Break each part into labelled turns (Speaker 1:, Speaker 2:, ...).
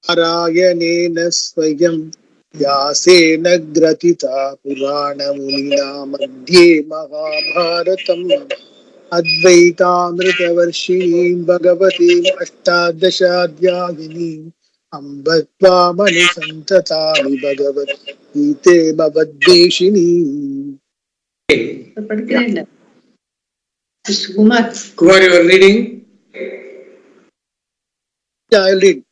Speaker 1: Arayanena Swayam Vyasena Gratita Purana Munina Madhye Mahabharatam Advaitamritavarshini Bhagavati Ashtadashadhyagini Ambatvamani Santatani Bhagavat Gite Bhavadveshini.
Speaker 2: Kumar, you are reading?
Speaker 1: Yeah, I'll read.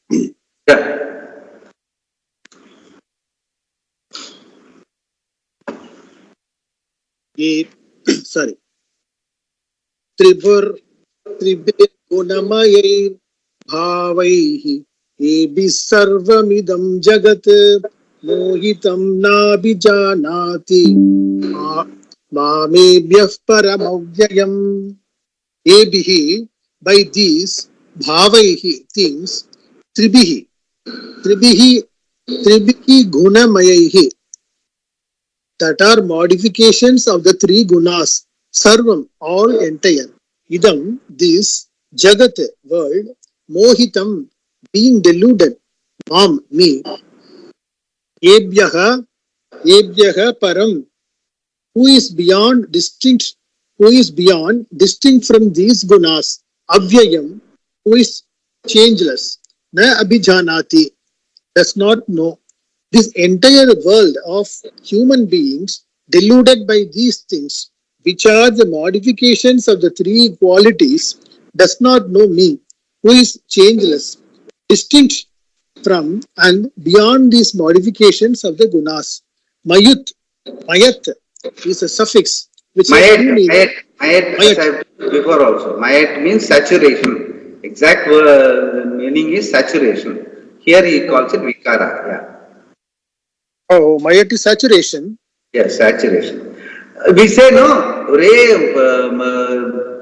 Speaker 2: Yeah.
Speaker 1: Sorry. Tribhur Gunamaye Bhavaihi Ebi Sarvamidam Jagat Mohitam Nabijanati Mamebhyah Paramavyayam. Ebihi, by these Bhavaihi things, Tribihi Gunamayahi, that are modifications of the three gunas, Sarvam, all entire, Idam, this, Jagat, world, Mohitam, being deluded, Mam, me, Ebhyaha Param, who is beyond distinct from these gunas, Avyayam, who is changeless, Na Abhijanati, does not know. This entire world of human beings deluded by these things, which are the modifications of the three qualities, does not know me, who is changeless, distinct from and beyond these modifications of the gunas. Mayat is a suffix which has two meanings.
Speaker 2: Mayat, as I have told before also. Mayat means saturation. Exact meaning is saturation. Here he calls it vikara. Yeah.
Speaker 1: Oh, Mayat is saturation.
Speaker 2: Yes, saturation. We say no, Ray,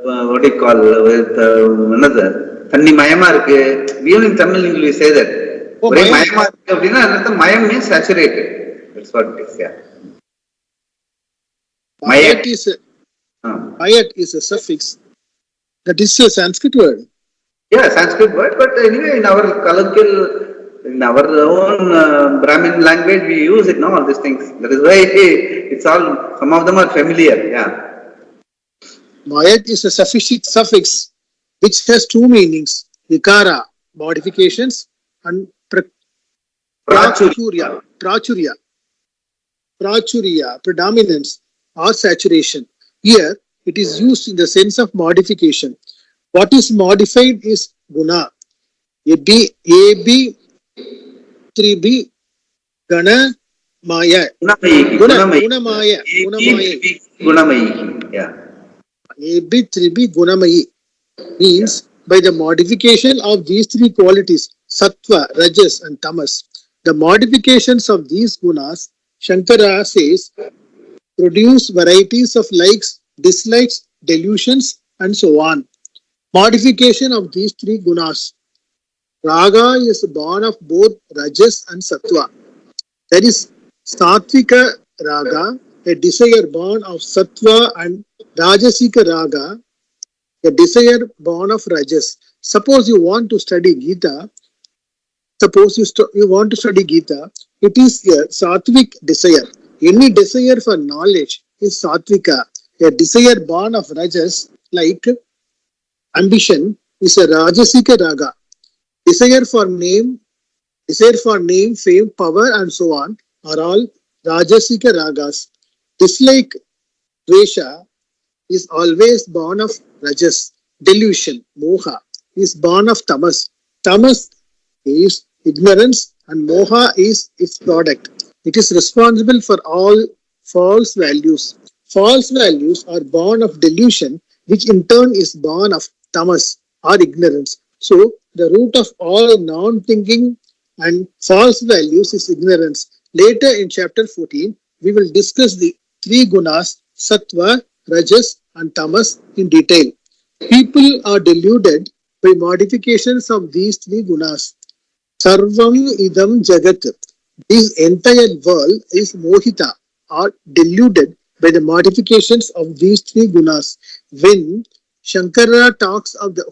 Speaker 2: what do you call with another? Thanni mayama irukku. Even in Tamil we say that. Ray mayama irukku appadina another mayam means saturated. That's what it is. Yeah.
Speaker 1: Mayat is a suffix. That is a Sanskrit word.
Speaker 2: Yeah, Sanskrit word, but anyway, in our colloquial, in our own Brahmin language, we use it, no, all these things. That is why it's all, some of them are familiar, yeah.
Speaker 1: Mayat is a suffix which has two meanings. Vikara, modifications, and prachurya, predominance or saturation. Here, it is used in the sense of modification. What is modified is guna. Ebi, Tribi, Gana, Maya. Gunamayi.
Speaker 2: Yeah.
Speaker 1: Ebi, Tribi, Gunamayi means by the modification of these three qualities, Sattva, Rajas and Tamas. The modifications of these gunas, Shankara says, produce varieties of likes, dislikes, delusions and so on. Modification of these three gunas. Raga is born of both Rajas and Sattva. There is Sattvika Raga, a desire born of Sattva, and Rajasika Raga, a desire born of Rajas. Suppose you want to study Gita, it is a Sattvik desire. Any desire for knowledge is Sattvika. A desire born of Rajas, like ambition, is a Rajasika Raga. Desire for name, fame, power and so on are all Rajasika Ragas. Dislike, Dvesha, is always born of Rajas. Delusion, Moha, is born of Tamas. Tamas is ignorance and Moha is its product. It is responsible for all false values. False values are born of delusion, which in turn is born of Tamas or ignorance. So, the root of all non-thinking and false values is ignorance. Later in chapter 14, we will discuss the three gunas, Sattva, Rajas and Tamas in detail. People are deluded by modifications of these three gunas. Sarvam idam jagat. This entire world is mohita or deluded by the modifications of these three gunas. When Shankara talks of the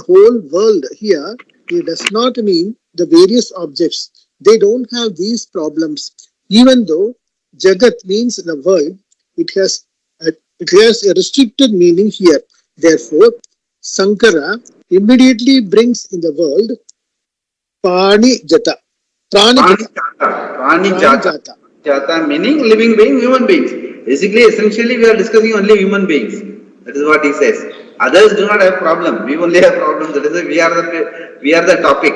Speaker 1: whole world here, he does not mean the various objects. They don't have these problems. Even though Jagat means the world, it has a restricted meaning here. Therefore, Sankara immediately brings in the world Pani Jata. Prani Jata.
Speaker 2: Prani Jata. Jata meaning living being, human beings. Basically, essentially, we are discussing only human beings. That is what he says. Others do not have problem. We only have problems. That is why we are the topic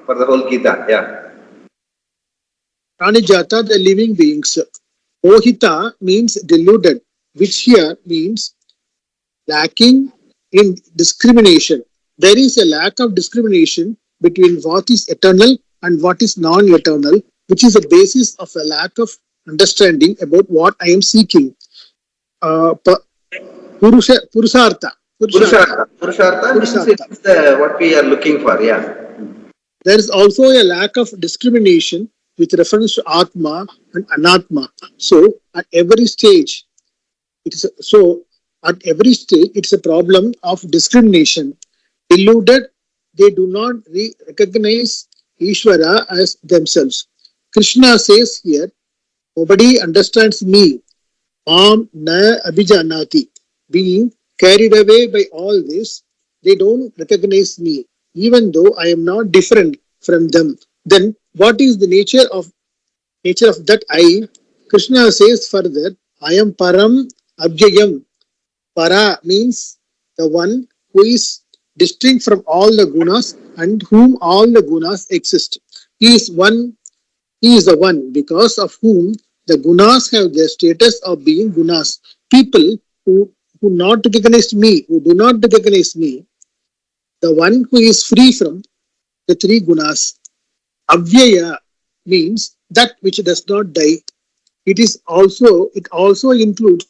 Speaker 2: for the whole Gita. Yeah.
Speaker 1: Prani Jata, the living beings. Ohita means deluded, which here means lacking in discrimination. There is a lack of discrimination between what is eternal and what is non-eternal, which is the basis of a lack of understanding about what I am seeking. Purusartha.
Speaker 2: Purusartha means it is what we are looking for. Yeah.
Speaker 1: There is also a lack of discrimination with reference to Atma and Anatma. So at every stage, it's a problem of discrimination. Deluded, they do not recognize Ishvara as themselves. Krishna says here, nobody understands me. Mam na abhijanati. Being carried away by all this, they don't recognize me, even though I am not different from them. Then what is the nature of that I? Krishna says further, I am Param Abhyayam. Para means the one who is distinct from all the gunas and whom all the gunas exist. He is the one because of whom the gunas have the status of being gunas. People who do not recognize me, the one who is free from the three gunas. Avyaya means that which does not die. It also includes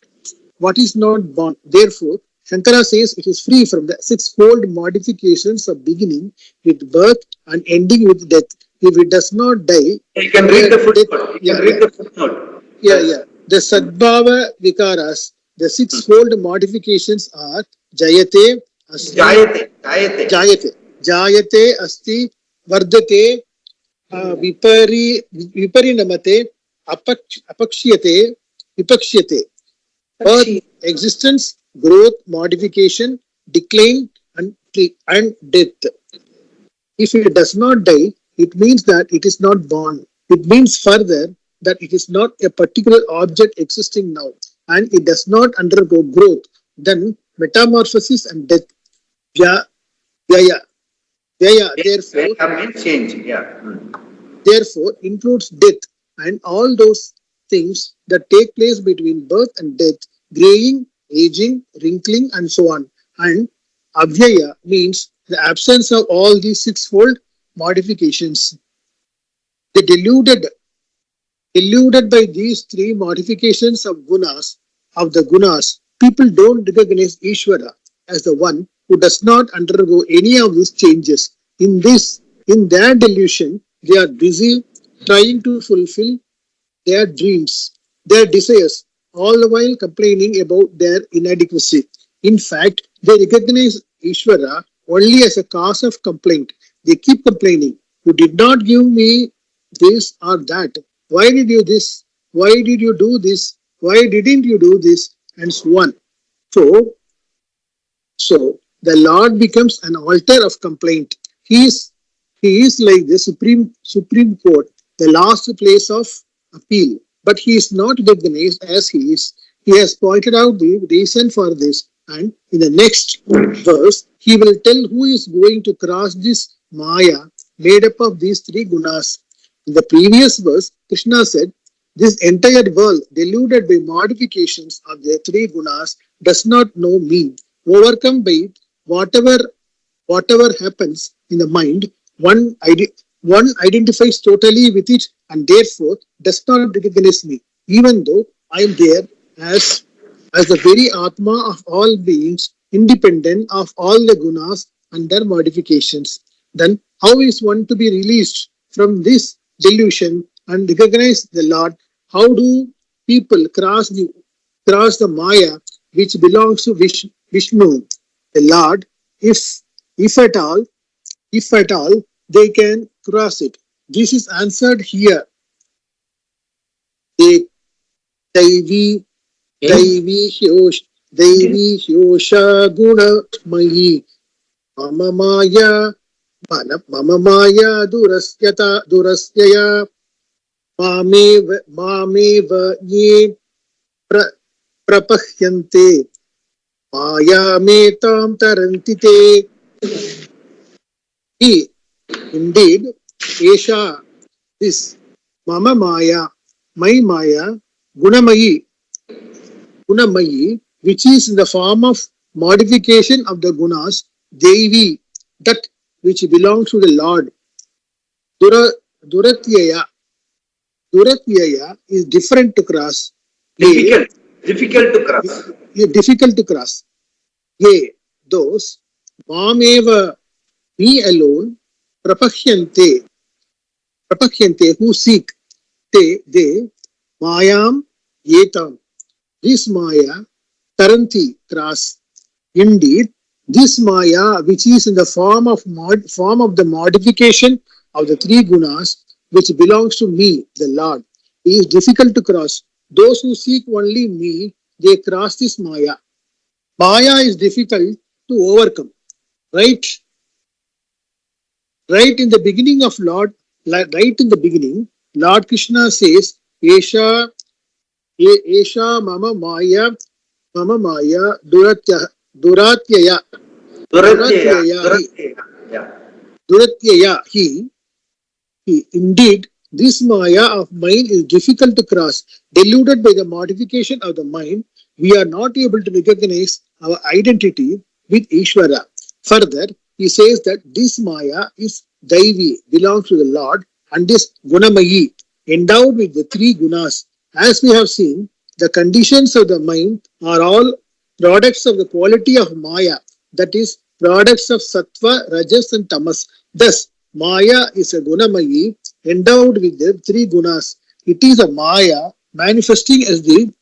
Speaker 1: what is not born. Therefore, Shankara says it is free from the sixfold modifications of beginning with birth and ending with death. If it does not die,
Speaker 2: you can read the footnote. The footnote.
Speaker 1: The Sadbhava Vikaras, the sixfold modifications are Jayate, Asti, Jayate, Asti, Vardate, Viparinamate, Apakshyate, Vipaksyate. Birth, existence, growth, modification, decline, and death. If it does not die, it means that it is not born. It means further that it is not a particular object existing now, and it does not undergo growth. Then metamorphosis and death. Therefore,
Speaker 2: means change.
Speaker 1: Therefore, includes death and all those things that take place between birth and death, graying, aging, wrinkling, and so on. And Abhyaya means the absence of all these sixfold modifications. The deluded by these three modifications of the gunas, people don't recognize Ishvara as the one who does not undergo any of these changes. In their delusion, they are busy trying to fulfill their dreams, their desires, all the while complaining about their inadequacy. In fact, they recognize Ishvara only as a cause of complaint. They keep complaining. You did not give me this or that. Why did you this? Why did you do this? Why didn't you do this? And so on. So the Lord becomes an altar of complaint. He is like the Supreme Court, the last place of appeal. But he is not recognized as he is. He has pointed out the reason for this, and in the next verse, he will tell who is going to cross this Maya made up of these three gunas. In the previous verse, Krishna said, this entire world, deluded by modifications of the three gunas, does not know me. Overcome by whatever happens in the mind, one identifies totally with it and therefore does not recognize me, even though I am there as the very Atma of all beings, independent of all the gunas and their modifications. Then how is one to be released from this delusion and recognize the Lord? How do people cross the Maya which belongs to Vishnu, the Lord, if at all they can cross it. This is answered here. They Daivi Hyosha Guna Mayi Mama Maya Durasyaya Mameva Ye Prapahyante Maya Metam Tarantite. He, indeed, Esha, this Mama Maya, my Maya, Gunamayi, which is in the form of modification of the gunas, Devi, that which belongs to the Lord. Duratyaya is different to cross.
Speaker 2: Difficult to cross.
Speaker 1: Difficult to cross. Ye, those, Mameva, me alone, Prapahyante, who seek, they, Mayam, Yetam, this Maya, Taranti, cross. Indeed, this Maya, which is in the form of the modification of the three gunas, which belongs to me, the Lord, is difficult to cross. Those who seek only me, they cross this Maya. Maya is difficult to overcome. Right? Right in the beginning of Lord Krishna says, Esha Mama Maya Duratyaya. He, indeed, this Maya of mine is difficult to cross. Deluded by the modification of the mind, we are not able to recognize our identity with Ishvara. Further, he says that this Maya is Daivi, belongs to the Lord, and this Gunamayi, endowed with the three gunas. As we have seen, the conditions of the mind are all products of the quality of Maya, that is, products of Sattva, Rajas and Tamas. Thus, Maya is a Gunamayi, endowed with the three gunas. It is a Maya manifesting as the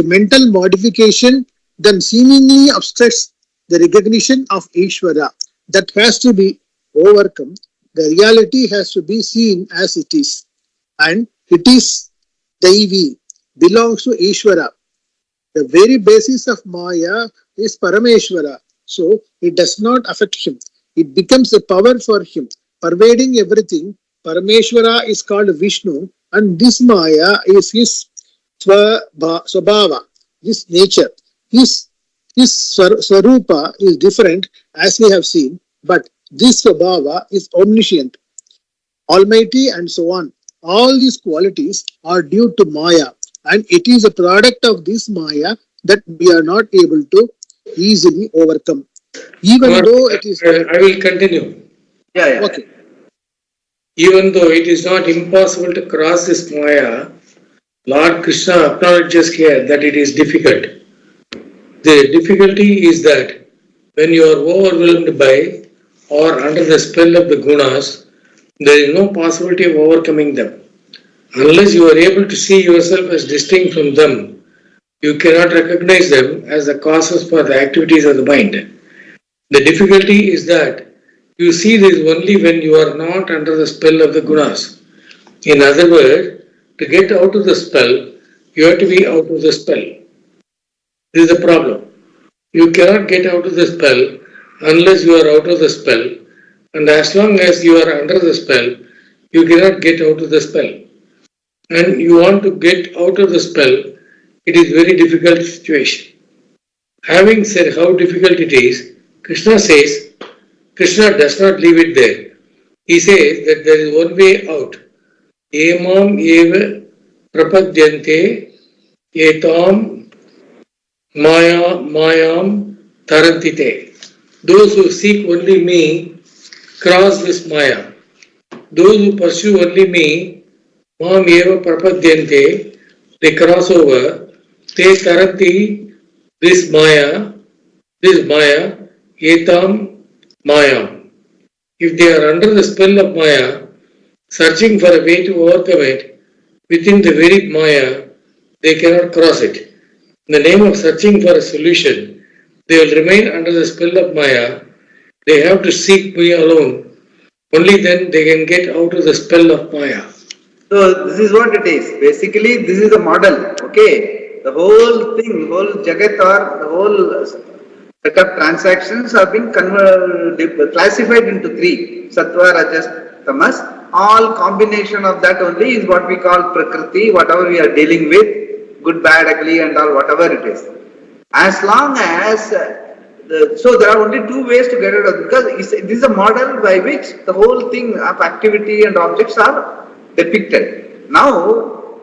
Speaker 1: mental modification, then seemingly obstructs the recognition of Ishvara. That has to be overcome. The reality has to be seen as it is. And it is Daivi, belongs to Ishvara. The very basis of Maya is Parameshvara. So it does not affect him. It becomes a power for him, pervading everything. Parameshvara is called Vishnu, and this Maya is his Swabhava, his nature. His Swarupa is different, as we have seen, but this Swabhava is omniscient, almighty, and so on. All these qualities are due to Maya, and it is a product of this Maya that we are not able to easily overcome. Even though it is...
Speaker 3: I will continue.
Speaker 2: Yeah.
Speaker 1: Okay.
Speaker 3: Even though it is not impossible to cross this Maya, Lord Krishna acknowledges here that it is difficult. The difficulty is that when you are overwhelmed by or under the spell of the gunas, there is no possibility of overcoming them. Unless you are able to see yourself as distinct from them, you cannot recognize them as the causes for the activities of the mind. The difficulty is that you see this only when you are not under the spell of the gunas. In other words, to get out of the spell, you have to be out of the spell. This is the problem. You cannot get out of the spell unless you are out of the spell, and as long as you are under the spell, you cannot get out of the spell. And you want to get out of the spell, it is a very difficult situation. Having said how difficult it is, Krishna does not leave it there. He says that there is one way out. Emam eva prapadyante etam mayam tarantite. Those who seek only me cross this Maya. Those who pursue only me, mam eva prapadyante, they cross over. Te taranti, this Maya, etam mayam. If they are under the spell of Maya, searching for a way to overcome it, within the very Maya, they cannot cross it. In the name of searching for a solution, they will remain under the spell of Maya. They have to seek me alone. Only then they can get out of the spell of Maya.
Speaker 2: So this is what it is. Basically, this is the model. Okay, the whole thing, whole Jagat or the whole set of transactions have been classified into three: Sattva, Rajas, Tamas. All combination of that only is what we call Prakriti. Whatever we are dealing with, good, bad, ugly, and all, whatever it is. As long as so there are only two ways to get rid of it, because this is a model by which the whole thing of activity and objects are depicted. Now,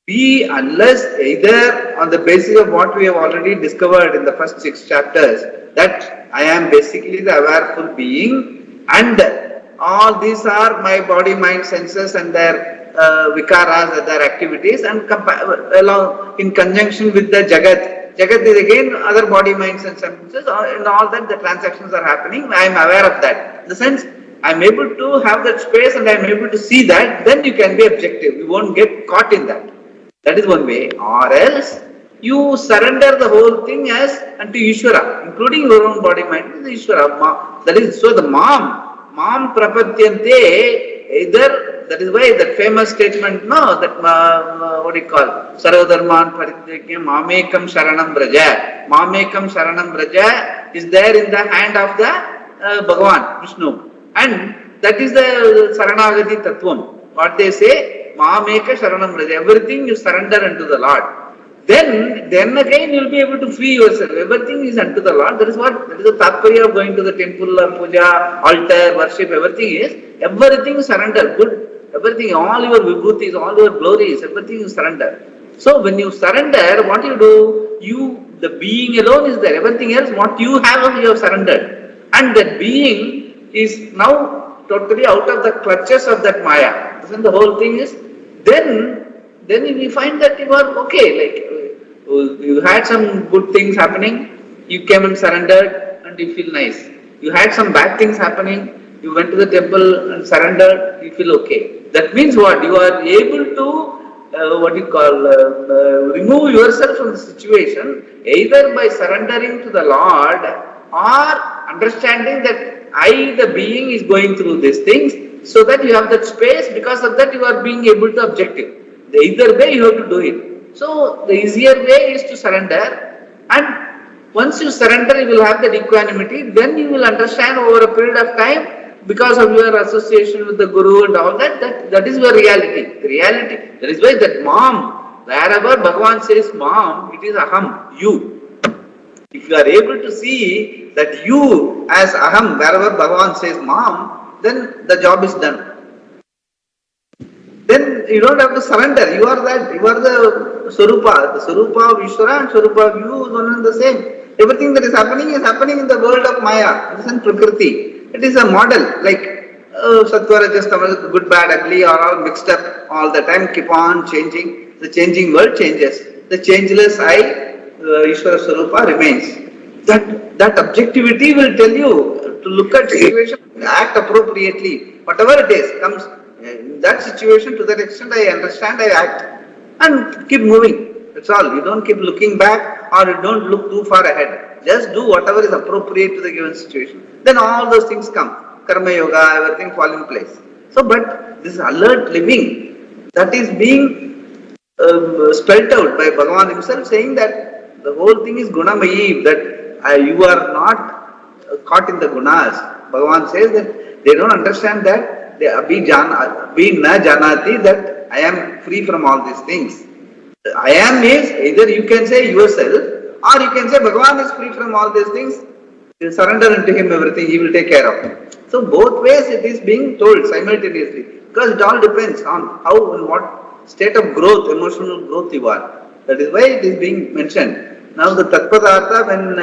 Speaker 2: unless either on the basis of what we have already discovered in the first 6 chapters, that I am basically the awareful being, and all these are my body, mind, senses and their vikaras and their activities, and along in conjunction with the Jagat. Jagat is again other body, minds and senses, and all that the transactions are happening. I am aware of that. In the sense, I am able to have that space and I am able to see that, then you can be objective. You won't get caught in that. That is one way. Or else, you surrender the whole thing as unto Ishvara, including your own body, mind, is Ishvara. That is, so the Mam prapatyante, either, that is why that famous statement, no, that what do you call, Sarvadharman Parityajya Mamekam Sharanam Braja. Mamekam Sharanam Braja is there in the hand of the Bhagavan, Vishnu. And that is the Saranagati Tattvam. What they say, Mameka Sharanam Braja. Everything you surrender unto the Lord. Then again you will be able to free yourself. Everything is unto the Lord. That is the tatparya of going to the temple or puja, altar, worship, everything surrender. Good. Everything, all your vibhutis, all your glories, everything you surrender. So when you surrender, what you do? The being alone is there. Everything else, what you have surrendered. And that being is now totally out of the clutches of that Maya. Then the whole thing is, then you find that you are okay. Like you had some good things happening, you came and surrendered and you feel nice. You had some bad things happening, you went to the temple and surrendered, you feel okay. That means what? You are able to, remove yourself from the situation, either by surrendering to the Lord or understanding that I, the being, is going through these things, so that you have that space. Because of that, you are being able to objective. Either way, you have to do it. So, the easier way is to surrender, and once you surrender, you will have that equanimity. Then you will understand over a period of time, because of your association with the Guru and all that is your reality. The reality, that is why that Mam, wherever Bhagavan says Mam, it is Aham, you. If you are able to see that you as Aham, wherever Bhagavan says Mam, then the job is done. Then you don't have to surrender. You are that. You are the Swarupa. The Swarupa of Ishvara and Swarupa of you is one and the same. Everything that is happening in the world of Maya. This is Prakriti. It is a model, like Sattva, Rajas, Tamas, good, bad, ugly are all mixed up all the time, keep on changing. The changing world changes. The changeless I, Ishvara Swarupa, remains. That objectivity will tell you to look at situation, act appropriately. Whatever it is, comes in that situation, to that extent I understand, I act. And keep moving. That's all. You don't keep looking back or you don't look too far ahead. Just do whatever is appropriate to the given situation. Then all those things come. Karma yoga, everything fall in place. So, but this alert living, that is being spelled out by Bhagavan himself, saying that the whole thing is gunamayi, that you are not caught in the gunas. Bhagavan says that they don't understand that they abhi na janati, that I am free from all these things. I am is either you can say yourself, or you can say Bhagavan is free from all these things. You surrender unto him everything, he will take care of it. So both ways it is being told simultaneously, because it all depends on how and what state of growth, emotional growth you are. That is why it is being mentioned. Now the Tatpadartha, when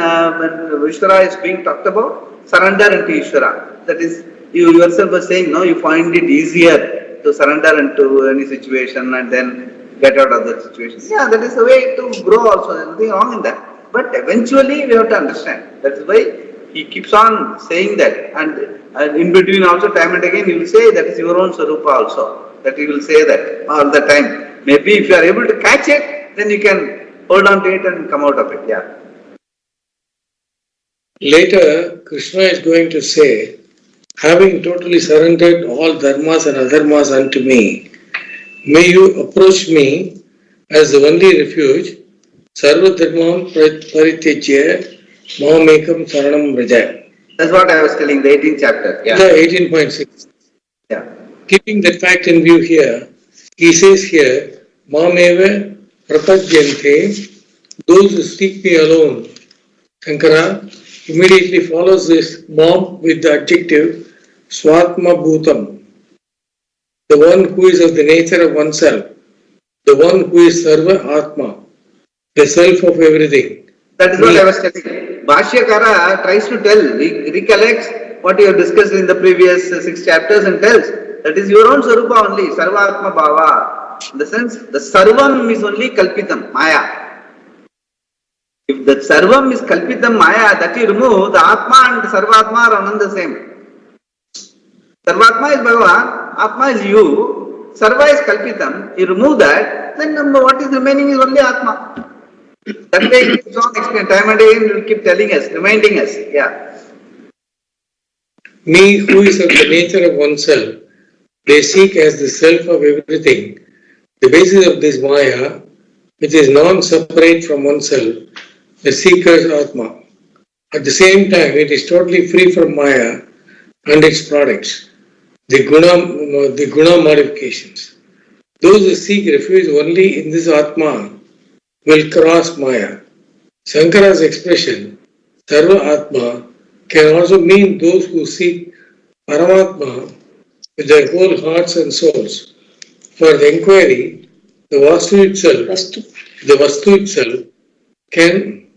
Speaker 2: Ishvara is being talked about, surrender into Ishvara. That is, you yourself are saying, no, you find it easier to surrender into any situation and then get out of that situation. Yeah, that is the way to grow also. There is nothing wrong in that. But eventually we have to understand. That is why he keeps on saying that. And in between also, time and again, he will say that is your own Swarupa also. That he will say that all the time. Maybe if you are able to catch it, then you can hold on to it and come out of it. Yeah.
Speaker 3: Later, Krishna is going to say having totally surrendered all dharmas and adharmas unto me, may you approach me as the only refuge, sarva dharmam parityajya mamekam saranam vraja.
Speaker 2: That's what I was telling, the 18th chapter. Yeah.
Speaker 3: The 18.6.
Speaker 2: Yeah.
Speaker 3: Keeping that fact in view here, he says here, mameva prapadyante, those who seek me alone. Shankara immediately follows this mom with the adjective swatma bhutam, the one who is of the nature of oneself, the one who is sarva atma, the self of everything.
Speaker 2: That is what I was telling. Bhashyakara tries to tell, recollects what you have discussed in the previous 6 chapters and tells that is your own Sarupa only, Sarva Atma Bhava. In the sense, the Sarvam is only Kalpitam, Maya. If the Sarvam is Kalpitam, Maya, that you remove, the Atma and Sarvatma are none the same. Sarvatma is Bhagavan, Atma is you, Sarva is Kalpitam. You remove that, then what is remaining is only Atma. That way it keeps on explaining, time and again it will keep telling us, reminding us. Yeah.
Speaker 3: Me who is of the nature of oneself, they seek as the self of everything. The basis of this Maya, which is non-separate from oneself, the seeker's Atma. At the same time, it is totally free from Maya and its products, the guna modifications. Those who seek refuge only in this Atma will cross Maya. Shankara's expression, Sarva Atma, can also mean those who seek Paramatma with their whole hearts and souls. For the inquiry, the Vastu itself can...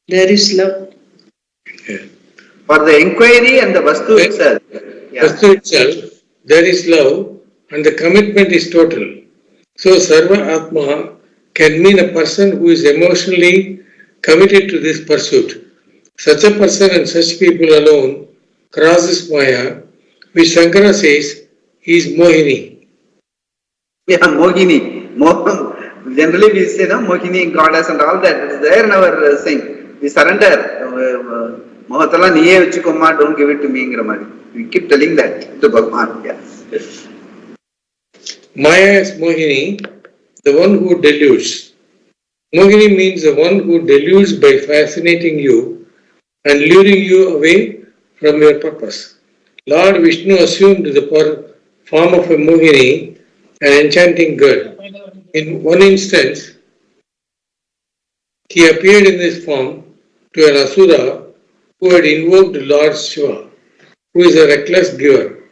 Speaker 4: There is love.
Speaker 3: Yeah.
Speaker 2: For the inquiry and the Vastu itself. Yeah.
Speaker 3: Vastu itself, there is love and the commitment is total. So Sarva Atma can mean a person who is emotionally committed to this pursuit. Such a person and such people alone cross this Maya, which Shankara says is Mohini.
Speaker 2: Yeah, Mohini. Generally we say, no, Mohini, goddess and all that. It's there in our saying. We surrender. Mohatala niye uchikomma, don't give it to me. We keep telling that to Bhagavan. Yeah.
Speaker 3: Maya is Mohini, the one who deludes. Mohini means the one who deludes by fascinating you and luring you away from your purpose. Lord Vishnu assumed the form of a Mohini, an enchanting girl. In one instance, he appeared in this form to an Asura who had invoked Lord Shiva, who is a reckless giver.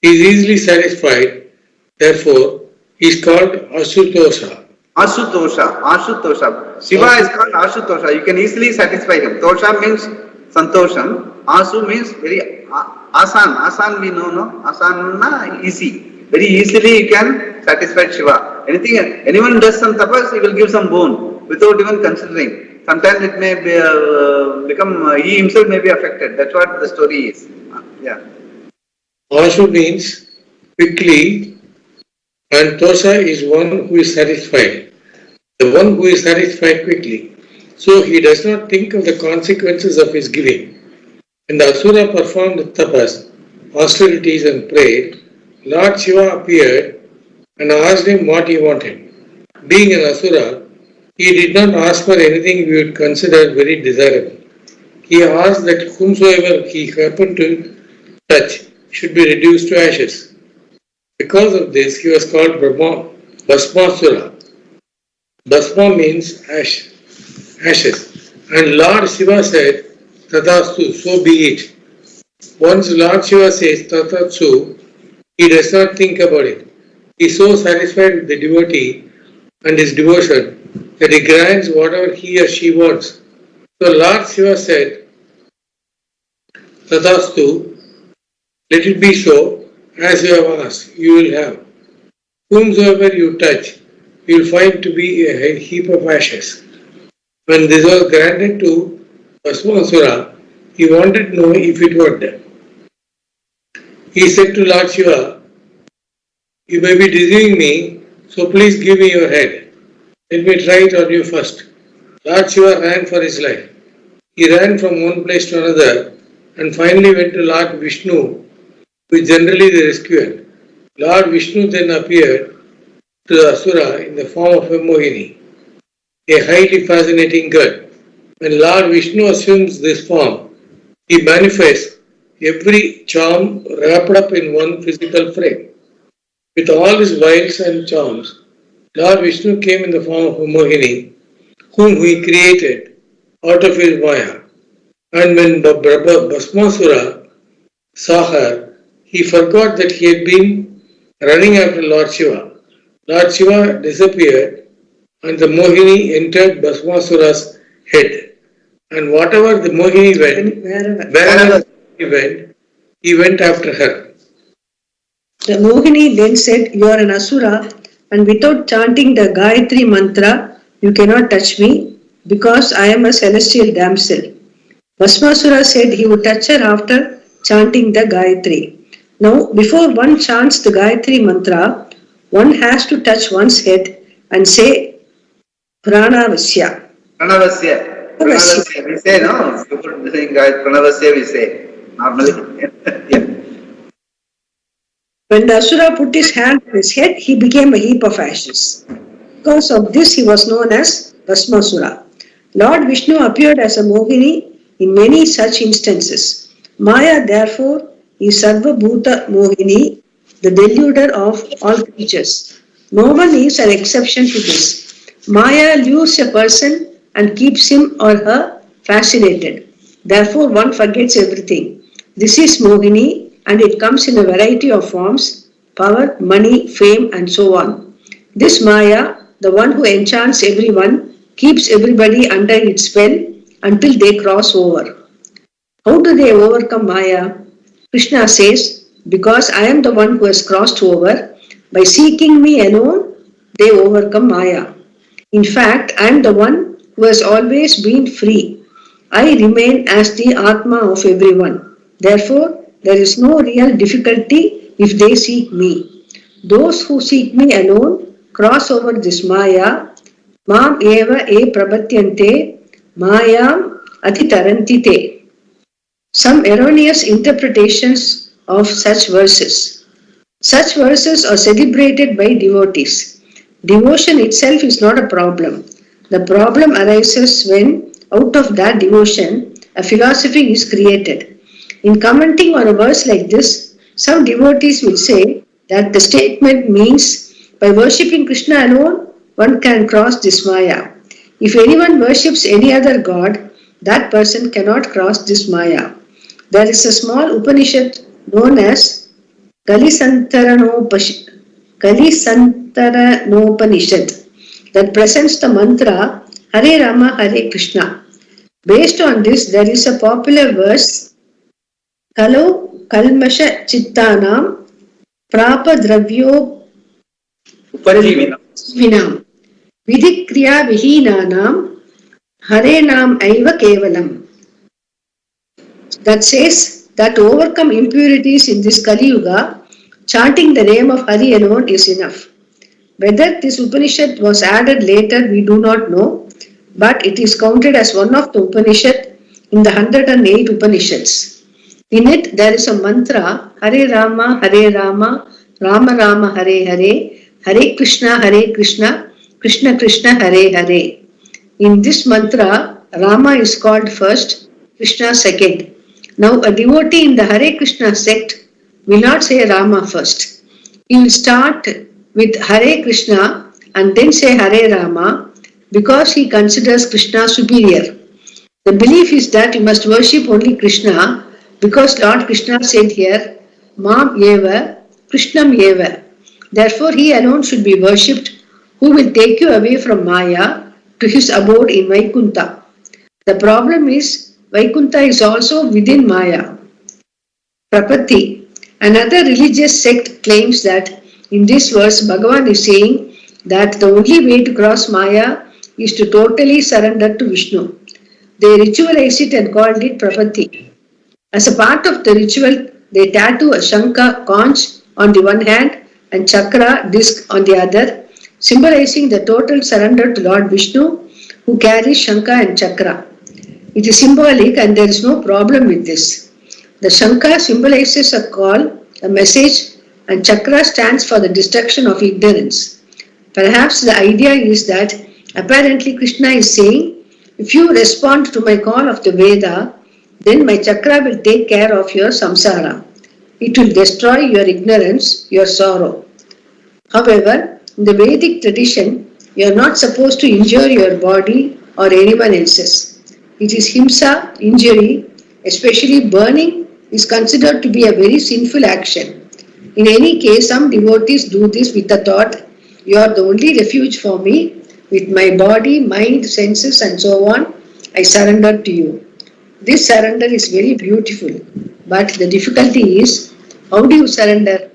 Speaker 3: He is easily satisfied, therefore, he is called Asutosha.
Speaker 2: Asutosha. Shiva is called Asutosha. You can easily satisfy him. Tosha means Santosham. Asu means very Asan. Asan we know, no? Asan easy. Very easily you can satisfy Shiva. Anyone does some tapas, he will give some boon without even considering. Sometimes it may become, he himself may be affected. That's what the story is. Yeah.
Speaker 3: Asu means quickly, and Tosha is one who is satisfied. The one who is satisfied quickly. So he does not think of the consequences of his giving. When the Asura performed tapas, austerities and prayed, Lord Shiva appeared and asked him what he wanted. Being an Asura, he did not ask for anything we would consider very desirable. He asked that whomsoever he happened to touch should be reduced to ashes. Because of this, he was called Bhasmasura. Bhasma means ashes. And Lord Shiva said, Tatastu, so be it. Once Lord Shiva says Tatatsu, he does not think about it. He is so satisfied with the devotee and his devotion that he grants whatever he or she wants. So Lord Shiva said, Tatastu, let it be so, as you have asked, you will have. Whomsoever you touch, you will find to be a heap of ashes. When this was granted to Bhasmasura, he wanted to know if it were done. He said to Lord Shiva, you may be deceiving me, so please give me your head. Let me try it on you first. Lord Shiva ran for his life. He ran from one place to another and finally went to Lord Vishnu, who is generally the rescuer. Lord Vishnu then appeared to the Asura in the form of a Mohini, a highly fascinating girl. When Lord Vishnu assumes this form, he manifests every charm wrapped up in one physical frame. With all his wiles and charms, Lord Vishnu came in the form of a Mohini, whom he created out of his Maya. And when Bhasmasura saw her, he forgot that he had been running after Lord Shiva. Lord Shiva disappeared and the Mohini entered Bhasmasura's head. And whatever the Mohini went, wherever he went after her.
Speaker 4: The Mohini then said, "You are an Asura, and without chanting the Gayatri mantra, you cannot touch me, because I am a celestial damsel." Bhasmasura said he would touch her after chanting the Gayatri. Now, before one chants the Gayatri mantra, one has to touch one's head and say Pranavasya.
Speaker 2: Pranavasya. Pranavasya. We say, no? People saying Pranavasya, we say. Normally. Yeah.
Speaker 4: When the Asura put his hand on his head, he became a heap of ashes. Because of this, he was known as Bhasmasura. Lord Vishnu appeared as a Mohini in many such instances. Maya, therefore, is Sarva Bhuta Mohini, the deluder of all creatures. No one is an exception to this. Maya lures a person and keeps him or her fascinated. Therefore, one forgets everything. This is Mohini, and it comes in a variety of forms: power, money, fame, and so on. This Maya, the one who enchants everyone, keeps everybody under its spell until they cross over. How do they overcome Maya? Krishna says, "Because I am the one who has crossed over, by seeking me alone, they overcome Maya. In fact, I am the one who has always been free. I remain as the Atma of everyone. Therefore, there is no real difficulty if they seek me. Those who seek me alone cross over this Maya. Mam eva e prabhatyante mayam atitarantite." Some erroneous interpretations of such verses. Such verses are celebrated by devotees. Devotion itself is not a problem. The problem arises when, out of that devotion, a philosophy is created. In commenting on a verse like this, some devotees will say that the statement means by worshipping Krishna alone, one can cross this Maya. If anyone worships any other god, that person cannot cross this Maya. There is a small Upanishad known as Kalisantaranopanishad that presents the mantra Hare Rama Hare Krishna. Based on this, there is a popular verse Kalau Kalmasha Chittanam Prapa Dravyo Upajivinam Vidikriya Vihinanam Hare Nam Aiva Kevalam. That says that to overcome impurities in this Kali Yuga, chanting the name of Hari alone is enough. Whether this Upanishad was added later, we do not know, but it is counted as one of the Upanishad in the 108 Upanishads. In it, there is a mantra, Hare Rama, Rama Rama, Hare Hare, Hare Krishna, Krishna Krishna, Hare Hare. In this mantra, Rama is called first, Krishna second. Now, a devotee in the Hare Krishna sect will not say Rama first. He will start with Hare Krishna and then say Hare Rama because he considers Krishna superior. The belief is that you must worship only Krishna because Lord Krishna said here, Mam Yeva, Krishnam Yeva. Therefore, he alone should be worshipped who will take you away from Maya to his abode in Vaikuntha. The problem is, Vaikuntha is also within Maya. Prapatti. Another religious sect claims that in this verse Bhagavan is saying that the only way to cross Maya is to totally surrender to Vishnu. They ritualized it and called it Prapatti. As a part of the ritual, they tattoo a Shankha conch on the one hand and Chakra disc on the other, symbolizing the total surrender to Lord Vishnu who carries Shankha and Chakra. It is symbolic and there is no problem with this. The Shankha symbolizes a call, a message, and Chakra stands for the destruction of ignorance. Perhaps the idea is that apparently Krishna is saying, if you respond to my call of the Veda, then my Chakra will take care of your samsara. It will destroy your ignorance, your sorrow. However, in the Vedic tradition, you are not supposed to injure your body or anyone else's. It is himsa, injury, especially burning, is considered to be a very sinful action. In any case, some devotees do this with the thought, you are the only refuge for me. With my body, mind, senses and so on, I surrender to you. This surrender is very beautiful, but the difficulty is, how do you surrender?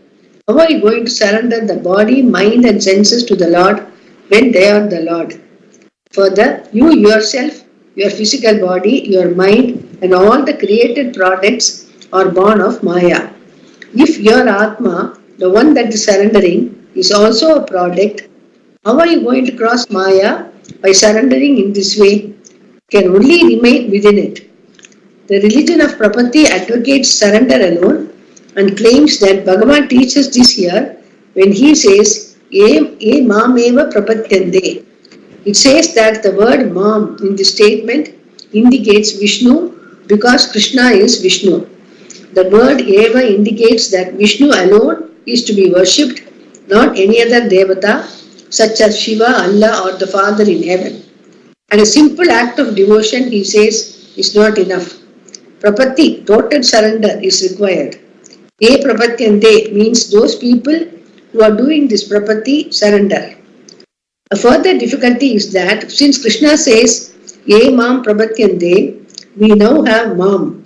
Speaker 4: How are you going to surrender the body, mind and senses to the Lord when they are the Lord? Further, you yourself, your physical body, your mind and all the created products are born of Maya. If your Atma, the one that is surrendering, is also a product, how are you going to cross Maya by surrendering in this way? You can only remain within it. The religion of Prapatti advocates surrender alone and claims that Bhagavan teaches this here when he says, E mameva prapatyante. It says that the word mam in this statement indicates Vishnu because Krishna is Vishnu. The word eva indicates that Vishnu alone is to be worshipped, not any other devata such as Shiva, Allah or the Father in heaven. And a simple act of devotion, he says, is not enough. Prapatti, total surrender, is required. E prapatyante means those people who are doing this prapatti surrender. A further difficulty is that since Krishna says E mam prapatyante, we now have mam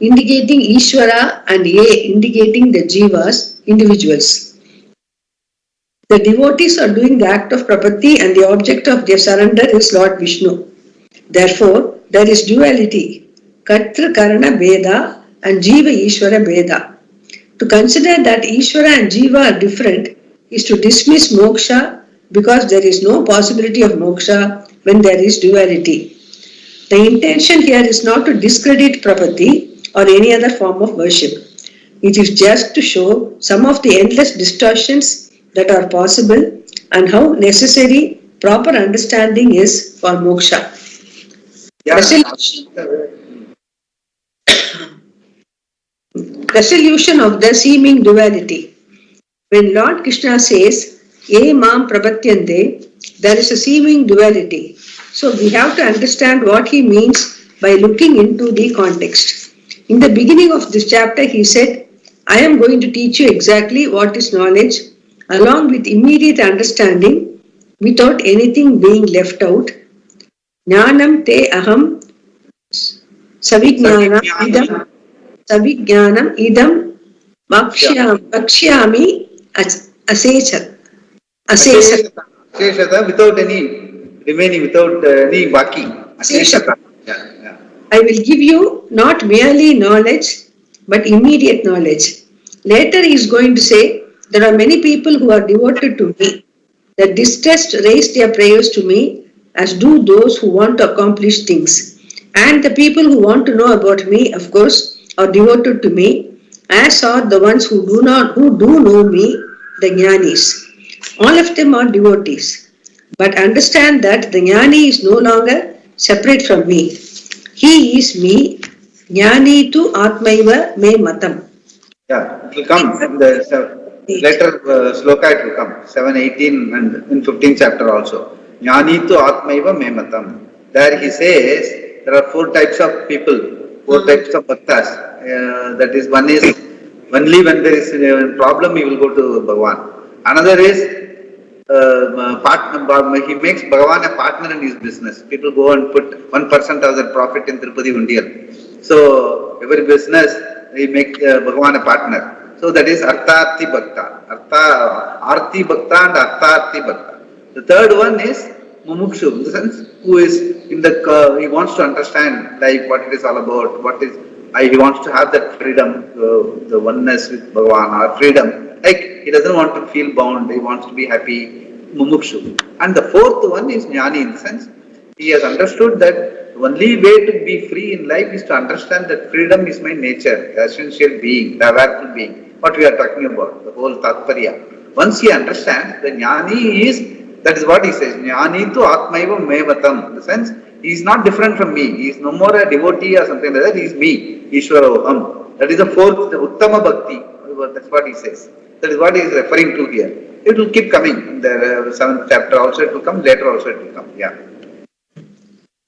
Speaker 4: indicating Ishvara and E indicating the jivas, individuals. The devotees are doing the act of prapatti and the object of their surrender is Lord Vishnu. Therefore, there is duality, Katra Karana Veda and Jiva Ishvara Veda. To consider that Ishvara and Jiva are different is to dismiss moksha because there is no possibility of moksha when there is duality. The intention here is not to discredit prapatti or any other form of worship. It is just to show some of the endless distortions that are possible and how necessary proper understanding is for moksha. Resolution of the seeming duality. When Lord Krishna says, E mam prapatyante, there is a seeming duality. So we have to understand what he means by looking into the context. In the beginning of this chapter, he said, I am going to teach you exactly what is knowledge, along with immediate understanding, without anything being left out. Jnanam te aham savijnanam idam vakshyami asechata.
Speaker 2: Aseshata without any remaining, without any baki. Aseshata. Yeah.
Speaker 4: I will give you not merely knowledge, but immediate knowledge. Later he is going to say, there are many people who are devoted to me. The distressed raise their prayers to me, as do those who want to accomplish things. And the people who want to know about me, of course, are devoted to me, as are the ones who do know me, the jnanis. All of them are devotees. But understand that the jnani is no longer separate from me. He is me, jnani tu atmaiva me matam.
Speaker 2: Yeah, it will come in the later sloka, it will come, 7:18 and in 15th chapter also. Jnani tu atmaiva me matam. There he says, there are 4 types of people, 4 types of bhaktas. That is, one is, only when there is a problem, he will go to Bhagavan. Another is, he makes Bhagavan a partner in his business. People go and put 1% of their profit in Tirupati Undiyal. So, every business, he makes Bhagavan a partner. So, that is Artharthi Bhakta. Arthi Bhakta and Artharthi Bhakta. The third one is Mumukshu, in the sense, who is in the, he wants to understand life, what it is all about, he wants to have that freedom, the oneness with Bhagavan, or freedom. Like, he doesn't want to feel bound, he wants to be happy, Mumukshu. And the fourth one is Jnani, in the sense, he has understood that only way to be free in life is to understand that freedom is my nature, the essential being, the awakened being, what we are talking about, the whole Tatparya. Once he understands, the Jnani is, that is what he says, Jnani tu Atmaiva Mevatam. In the sense, he is not different from me. He is no more a devotee or something like that. He is me, Ishvara. That is the fourth, the Uttama Bhakti. That's what he says. That is what he is referring to here. It will keep coming. In the seventh chapter also it will come, later also it will come. Yeah.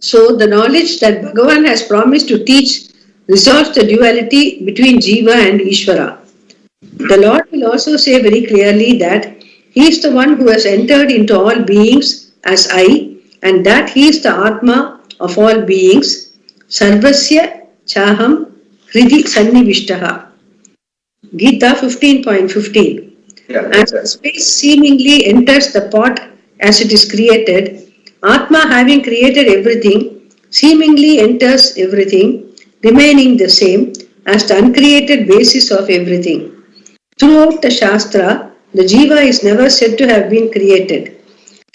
Speaker 4: So the knowledge that Bhagavan has promised to teach resolves the duality between Jiva and Ishvara. The Lord will also say very clearly that He is the one who has entered into all beings as I, and that He is the Atma of all beings, Sarvasya Chaham Hridi Sannivishtaha. Gita 15.15.
Speaker 2: Yeah,
Speaker 4: As the space seemingly enters the pot as it is created, Atma, having created everything, seemingly enters everything, remaining the same as the uncreated basis of everything. Throughout the Shastra, the Jiva is never said to have been created.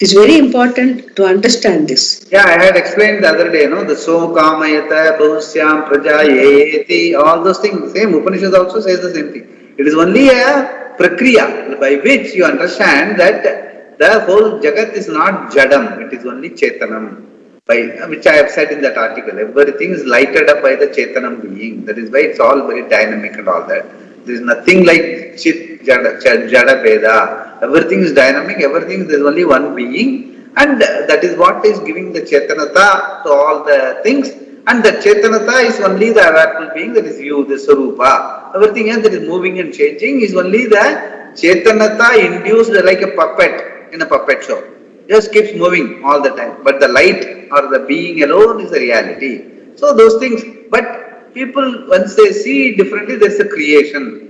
Speaker 4: It is very important to understand this.
Speaker 2: Yeah, I had explained the other day, the so kamayata, bhusyam, prajayeti, all those things, same Upanishad also says the same thing. It is only a prakriya by which you understand that the whole Jagat is not Jadam, it is only Chetanam, by which I have said in that article. Everything is lighted up by the Chetanam being. That is why it's all very dynamic and all that. There is nothing like Chit, Jada, Veda. Everything is dynamic, everything, there is only one being, and that is what is giving the Chetanata to all the things, and the Chetanata is only the awakened being, that is you, the Sarupa. Everything else that is moving and changing is only the Chetanata induced like a puppet in a puppet show. Just keeps moving all the time, but the light or the being alone is the reality. So those things, but people, once they see differently, there is a creation.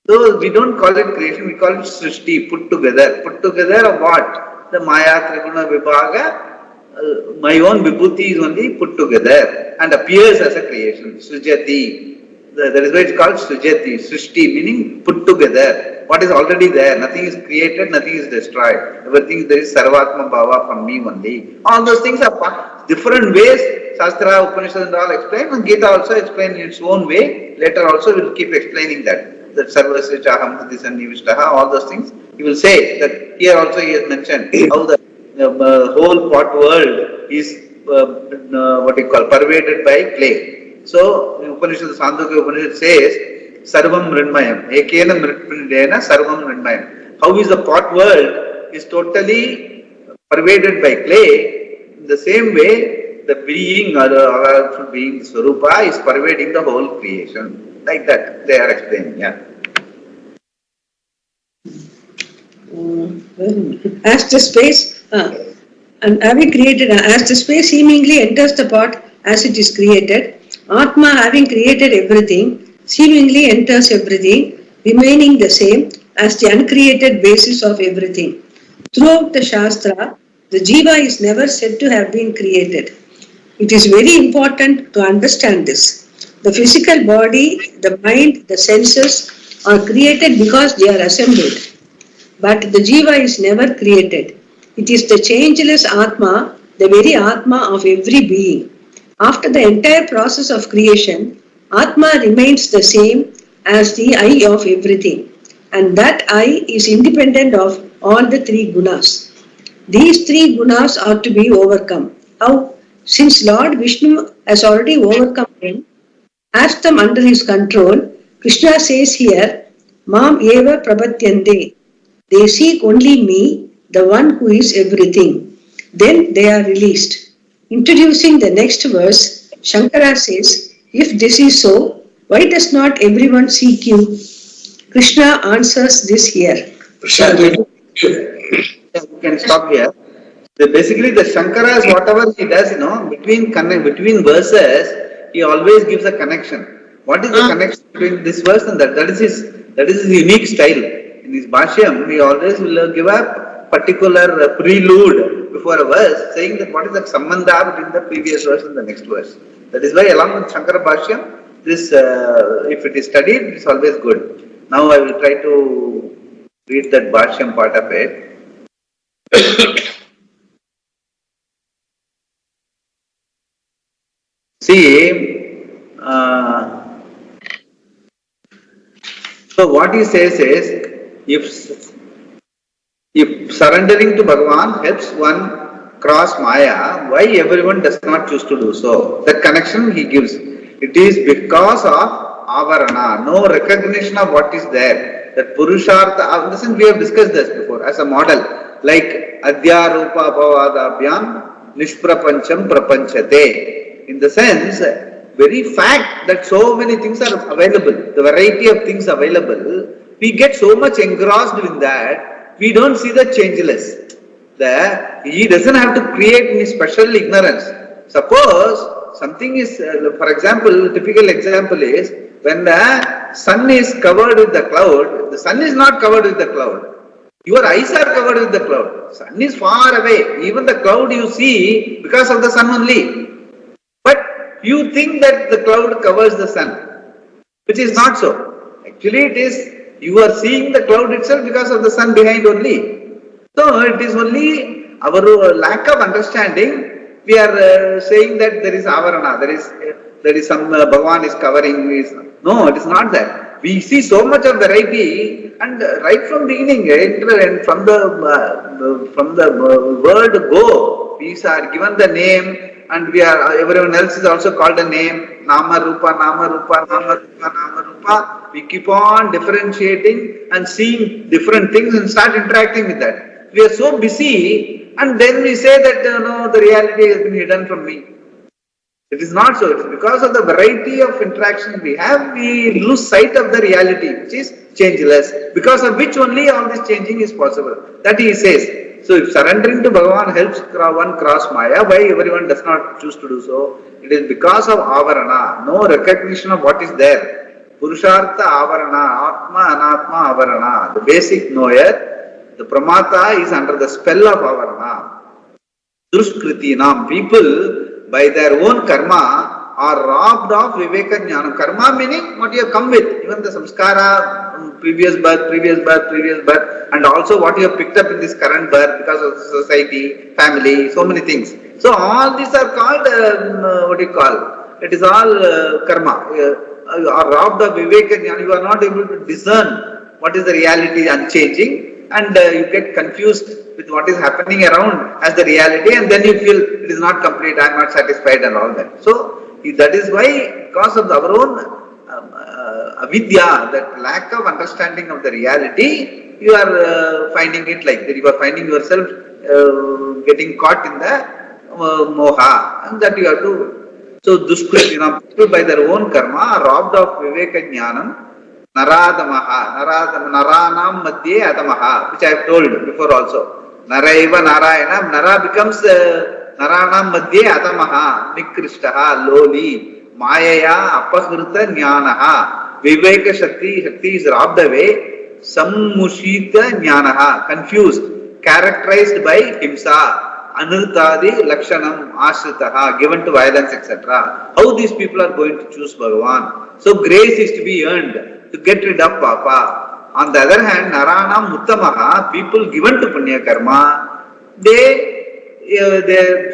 Speaker 2: So we don't call it creation, we call it Srishti, put together. Put together of what? The Maya, Triguna, Vibhaga, my own Vibhuti is only put together and appears as a creation. Sujati. That is why it's called Sujati, Srishti, meaning put together. What is already there, nothing is created, nothing is destroyed. Everything there is Sarvatma Bhava from me only. All those things are different ways. Shastra, Upanishad and all explain, and Gita also explain in its own way. Later also we will keep explaining that Sarvasya Chaham Hridi Sannivishtaha, all those things. He will say that here also he has mentioned how the whole pot world is pervaded by clay. So Upanishad, Sandhya Upanishad says Sarvam Mridmayam, Ekena Mritpindena Sarvam Mridmayam. How is the pot world is totally pervaded by clay? In the same way, the being or the being Swarupa is pervading the whole creation. Like that, they are explaining, yeah.
Speaker 4: As the space, and having created, as the space seemingly enters the pot as it is created, Atma, having created everything, seemingly enters everything, remaining the same as the uncreated basis of everything. Throughout the Shastra, the Jiva is never said to have been created. It is very important to understand this. The physical body, the mind, the senses are created because they are assembled. But the Jiva is never created. It is the changeless Atma, the very Atma of every being. After the entire process of creation, Atma remains the same as the I of everything. And that I is independent of all the three gunas. These three gunas are to be overcome. How? Since Lord Vishnu has already overcome them, has them under his control, Krishna says here, Mam eva prapatyante. They seek only me, the one who is everything. Then they are released. Introducing the next verse, Shankara says, if this is so, why does not everyone seek you? Krishna answers this here.
Speaker 2: We can stop here. So basically, the Shankara, whatever he does, between verses, he always gives a connection. What is the connection between this verse and that? That is his unique style. In his Bhashyam, he always will give a particular prelude before a verse, saying that what is the sambandha between the previous verse and the next verse. That is why, along with Shankara Bhashyam, this, if it is studied, it is always good. Now I will try to read that Bhashyam part of it. See, so what he says is, if surrendering to Bhagavan helps one cross Maya, why everyone does not choose to do so? That connection he gives. It is because of avarana, no recognition of what is there. That Purushartha, listen, we have discussed this before as a model, like Adhya Rupa Bhavadabhyam Nishprapancham Prapanchate. In the sense, very fact that so many things are available, the variety of things available, we get so much engrossed in that, we don't see the changeless. He doesn't have to create any special ignorance. Suppose something is, for example, typical example is, when the sun is covered with the cloud, the sun is not covered with the cloud. Your eyes are covered with the cloud. Sun is far away. Even the cloud you see because of the sun only. But you think that the cloud covers the sun, which is not so. Actually it is, you are seeing the cloud itself because of the sun behind only. So it is only our lack of understanding. We are saying that there is avarana, there is some Bhagavan is covering. No, it is not that. We see so much of variety, and right from beginning, and from the word go, we are given the name, and everyone else is also called a name. Nama Rupa, Nama Rupa, Nama Rupa, Nama Rupa. We keep on differentiating and seeing different things and start interacting with that. We are so busy, and then we say that no, the reality has been hidden from me. It is not so. It is because of the variety of interaction we have, we lose sight of the reality, which is changeless, because of which only all this changing is possible. That he says. So if surrendering to Bhagavan helps one cross Maya, why everyone does not choose to do so? It is because of avarana, no recognition of what is there. Purushartha avarana, atma anatma avarana. The basic knower, the pramata is under the spell of avarana. Duskritinam, people by their own karma are robbed of viveka jnana. Karma meaning what you have come with, even the samskara, previous birth, and also what you have picked up in this current birth because of society, family, so many things. So all these are called, it is all karma. You are robbed of viveka jnana. You are not able to discern what is the reality unchanging, and you get confused with what is happening around as the reality, and then you feel it is not complete, I am not satisfied and all that. So that is why, because of our own avidya, that lack of understanding of the reality, you are finding it like that. You are finding yourself getting caught in the moha, and that you have to. So duskritinam, people by their own karma are robbed of viveka jnanam. Naradamaha, naranam madhye adamaha, which I have told before also. Naraiva Narayana, Nara becomes Naranam Madhye Adamaha, Nikrishtaha, Loli, Mayaya, Apahrita Jnanaha, Viveka Shakti is robbed away, Sammushita Jnanaha, confused, characterized by Himsa, Anurtadi Lakshanam Ashritaha, given to violence, etc. How these people are going to choose Bhagavan? So grace is to be earned to get rid of Papa. On the other hand, Naranam Uttamaha, people given to Punya Karma, they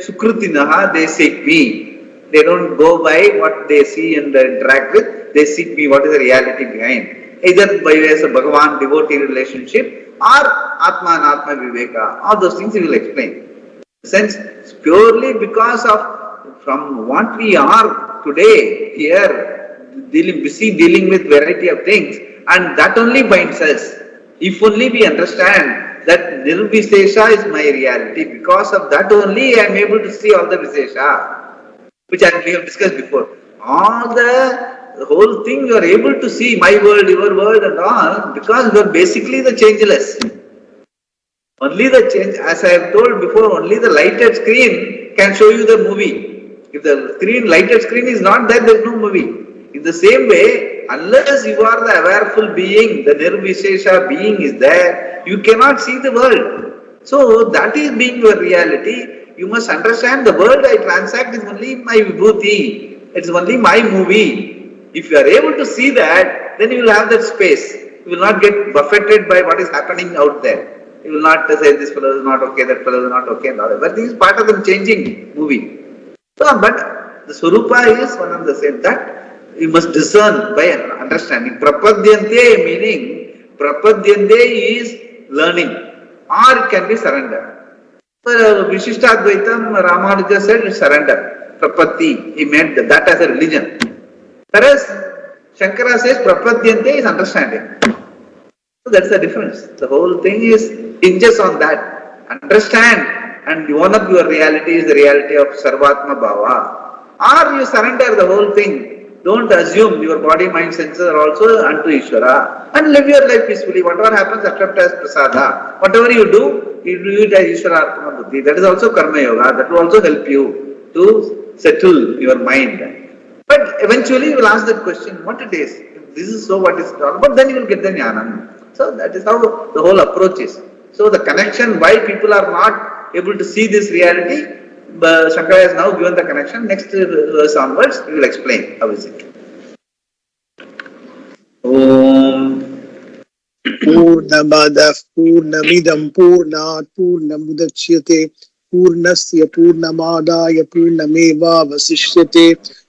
Speaker 2: Sukrutinaha, they seek me. They don't go by what they see and interact with, they seek me, what is the reality behind. Either by way of Bhagavan devotee relationship or Atma and Atma Viveka. All those things he will explain. Since it's purely because of from what we are today here, busy dealing with variety of things, and that only binds us. If only we understand that Nirvishesha is my reality, because of that only I am able to see all the Vishesha, which we have discussed before. All the whole thing you are able to see, my world, your world and all, because you are basically the changeless. Only the change, as I have told before, only the lighted screen can show you the movie. If the lighted screen is not there, there is no movie. In the same way, unless you are the awareful being, the Nirvishesha being is there, you cannot see the world. So that is being your reality. You must understand the world I transact is only my vibhuti. It's only my movie. If you are able to see that, then you will have that space. You will not get buffeted by what is happening out there. You will not say this fellow is not okay, that fellow is not okay, and all that. But this is part of the changing movie. So, but The Swarupa is one and the same. That you must discern by understanding. Prapadyante meaning, prapadyante is learning, or it can be surrender. For Vishishtadvaitam, Ramanuja said surrender. Prapatti, he meant that as a religion. Whereas Shankara says prapadyante is understanding. So that's the difference. The whole thing is hinges on that. Understand and own up your reality is the reality of Sarvatma Bhava. Or you surrender the whole thing. Don't assume your body, mind, senses are also unto Ishvara. And live your life peacefully. Whatever happens, accept as prasada. Whatever you do it as Ishvara Arpana Buddhi. That is also Karma Yoga. That will also help you to settle your mind. But eventually you will ask that question, what it is. If this is so, what is it all about? Then you will get the jnana. So that is how the whole approach is. So the connection, why people are not able to see this reality, Shankara has now given the connection. Next verse onwards, we will explain how is it. Om
Speaker 1: Purnamada Purnamidam Purnat Purnamudachyate Purnasya Purnamadaya Purnameva Vasishyate